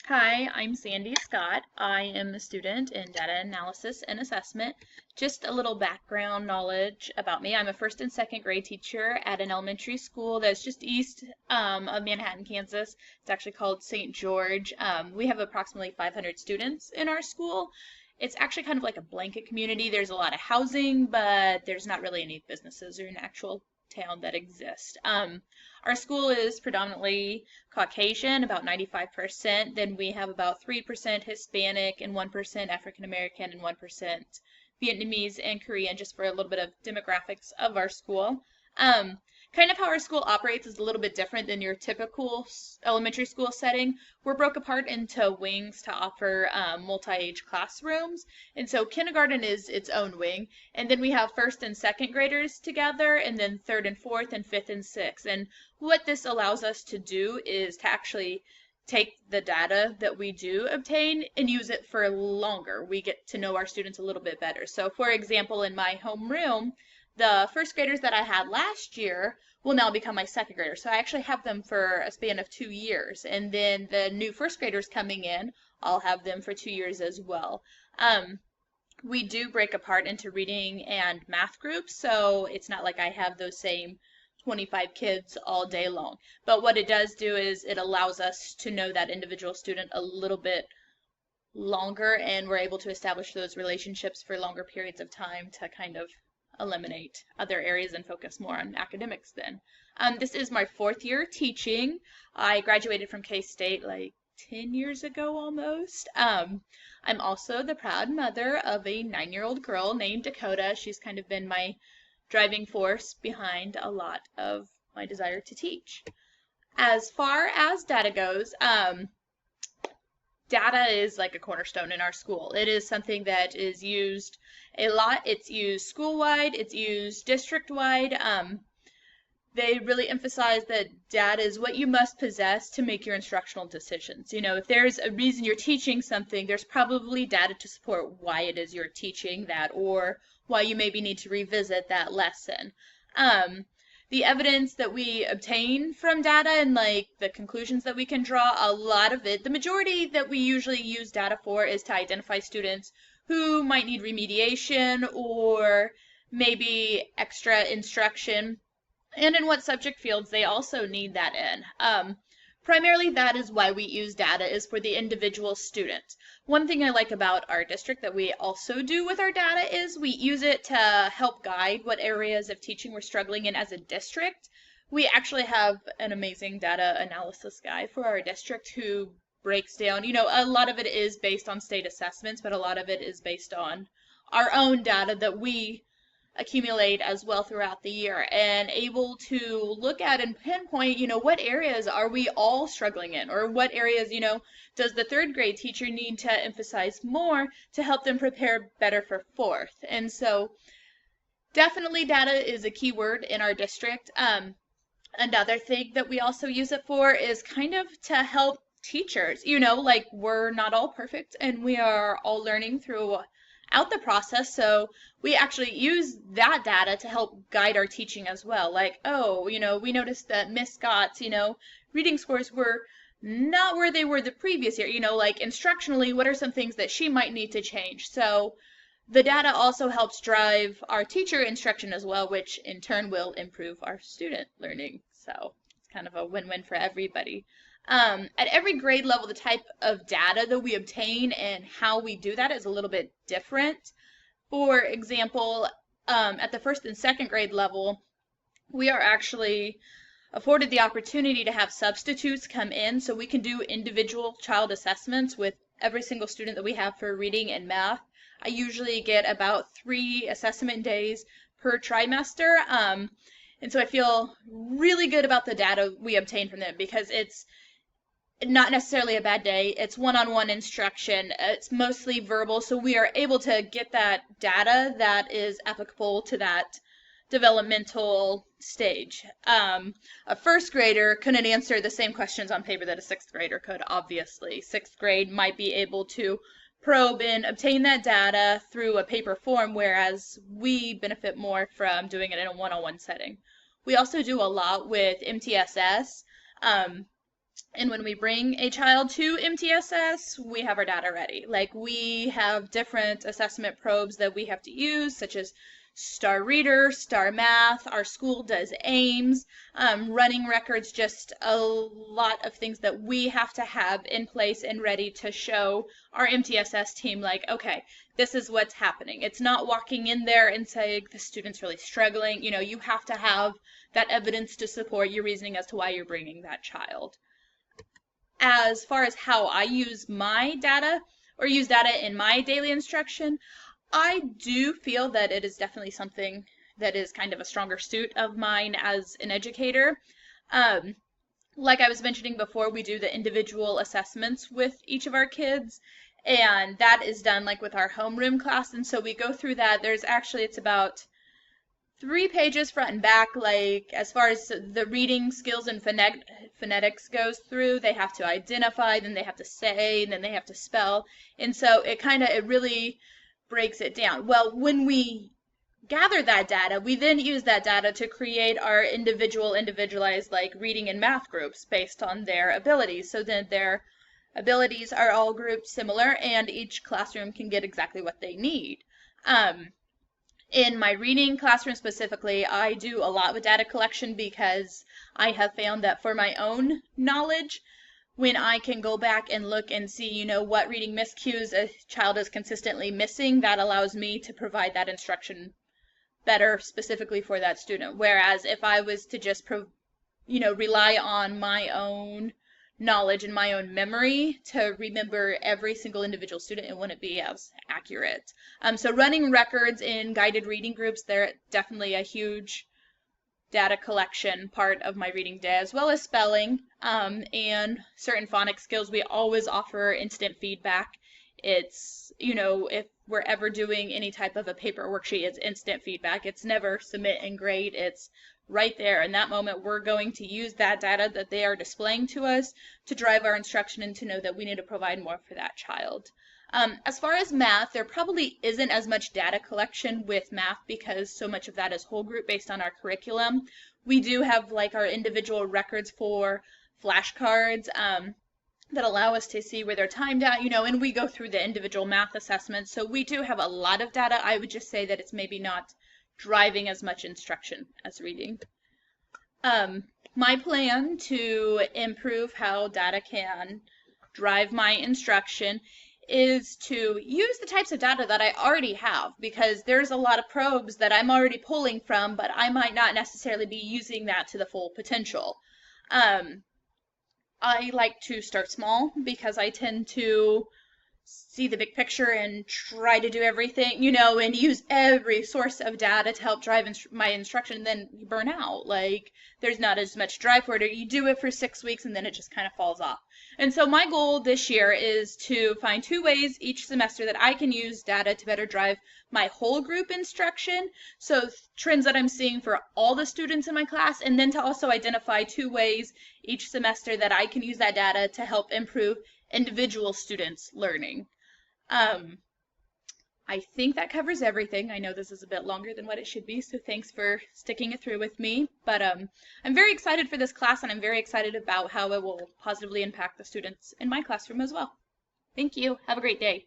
Hi, I'm Sandy Scott. I am a student in data analysis and assessment. Just a little background knowledge about me. I'm a first and second grade teacher at an elementary school that's just east of Manhattan, Kansas. It's actually called St. George. We have approximately 500 students in our school. It's actually kind of like a blanket community. There's a lot of housing, but there's not really any businesses or an actual town that exist. Our school is predominantly Caucasian, about 95%. Then we have about 3% Hispanic and 1% African American and 1% Vietnamese and Korean, just for a little bit of demographics of our school. Kind of how our school operates is a little bit different than your typical elementary school setting. We're broke apart into wings to offer multi-age classrooms. And so kindergarten is its own wing. And then we have first and second graders together, and then third and fourth and fifth and sixth. And what this allows us to do is to actually take the data that we do obtain and use it for longer. We get to know our students a little bit better. So for example, in my homeroom, the first graders that I had last year will now become my second graders. So I actually have them for a span of 2 years. And then the new first graders coming in, I'll have them for 2 years as well. We do break apart into reading and math groups, so it's not like I have those same 25 kids all day long. But what it does do is it allows us to know that individual student a little bit longer, and we're able to establish those relationships for longer periods of time to kind of eliminate other areas and focus more on academics then. This is my 4th year teaching. I graduated from K-State like 10 years ago almost. I'm also the proud mother of a 9-year-old girl named Dakota. She's kind of been my driving force behind a lot of my desire to teach. As far as data goes, data is like a cornerstone in our school. It is something that is used a lot. It's used school-wide, it's used district-wide. They really emphasize that data is what you must possess to make your instructional decisions. You know, if there's a reason you're teaching something, there's probably data to support why it is you're teaching that, or why you maybe need to revisit that lesson. The evidence that we obtain from data and like the conclusions that we can draw, a lot of it, the majority that we usually use data for is to identify students who might need remediation or maybe extra instruction, and in what subject fields they also need that in. Primarily, that is why we use data, is for the individual student. One thing I like about our district that we also do with our data is we use it to help guide what areas of teaching we're struggling in as a district. We actually have an amazing data analysis guy for our district who breaks down, you know, a lot of it is based on state assessments, but a lot of it is based on our own data that we accumulate as well throughout the year, and able to look at and pinpoint, you know, what areas are we all struggling in, or what areas, you know, does the 3rd grade teacher need to emphasize more to help them prepare better for 4th. And so definitely data is a key word in our district. Another thing that we also use it for is kind of to help teachers. You know, like, we're not all perfect and we are all learning throughout the process, so we actually use that data to help guide our teaching as well. Like, oh, you know, we noticed that Miss Scott's, you know, reading scores were not where they were the previous year. You know, like, instructionally, what are some things that she might need to change? So the data also helps drive our teacher instruction as well, which in turn will improve our student learning. So it's kind of a win-win for everybody. At every grade level, the type of data that we obtain and how we do that is a little bit different. For example, at the 1st and 2nd grade level, we are actually afforded the opportunity to have substitutes come in, so we can do individual child assessments with every single student that we have for reading and math. I usually get about 3 assessment days per trimester, and so I feel really good about the data we obtain from them, because it's not necessarily a bad day. It's one-on-one instruction. It's mostly verbal, so we are able to get that data that is applicable to that developmental stage. A 1st grader couldn't answer the same questions on paper that a 6th grader could, obviously. 6th grade might be able to probe and obtain that data through a paper form, whereas we benefit more from doing it in a one-on-one setting. We also do a lot with MTSS. And when we bring a child to MTSS, we have our data ready. Like, we have different assessment probes that we have to use, such as Star Reader, Star Math. Our school does AIMS, running records, just a lot of things that we have to have in place and ready to show our MTSS team, like, okay, this is what's happening. It's not walking in there and saying the student's really struggling. You know, you have to have that evidence to support your reasoning as to why you're bringing that child. As far as how I use my data or use data in my daily instruction, I do feel that it is definitely something that is kind of a stronger suit of mine as an educator. Like I was mentioning before, we do the individual assessments with each of our kids, and that is done like with our homeroom class. And so we go through that. There's actually, it's about 3 pages front and back, like as far as the reading skills and phonetics goes through. They have to identify, then they have to say, and then they have to spell. And so it really breaks it down. Well, when we gather that data, we then use that data to create our individualized like reading and math groups based on their abilities. So then their abilities are all grouped similar, and each classroom can get exactly what they need. In my reading classroom specifically, I do a lot with data collection because I have found that for my own knowledge, when I can go back and look and see, you know, what reading miscues a child is consistently missing, that allows me to provide that instruction better specifically for that student. Whereas if I was to just, rely on my own knowledge and my own memory to remember every single individual student, it wouldn't be as accurate. So running records in guided reading groups, they're definitely a huge data collection part of my reading day, as well as spelling and certain phonics skills. We always offer instant feedback. It's, if we're ever doing any type of a paper worksheet, it's instant feedback. It's never submit and grade. It's right there. In that moment, we're going to use that data that they are displaying to us to drive our instruction and to know that we need to provide more for that child. As far as math, there probably isn't as much data collection with math because so much of that is whole group based on our curriculum. We do have like our individual records for flashcards that allow us to see where they're timed at, and we go through the individual math assessments. So we do have a lot of data. I would just say that it's maybe not driving as much instruction as reading. My plan to improve how data can drive my instruction is to use the types of data that I already have, because there's a lot of probes that I'm already pulling from, but I might not necessarily be using that to the full potential. I like to start small because I tend to see the big picture and try to do everything, and use every source of data to help drive my instruction, and then you burn out. Like, there's not as much drive for it, or you do it for 6 weeks and then it just kind of falls off. And so my goal this year is to find 2 ways each semester that I can use data to better drive my whole group instruction, so trends that I'm seeing for all the students in my class, and then to also identify 2 ways each semester that I can use that data to help improve individual students' learning. I think that covers everything. I know this is a bit longer than what it should be, so thanks for sticking it through with me. But I'm very excited for this class, and I'm very excited about how it will positively impact the students in my classroom as well. Thank you. Have a great day.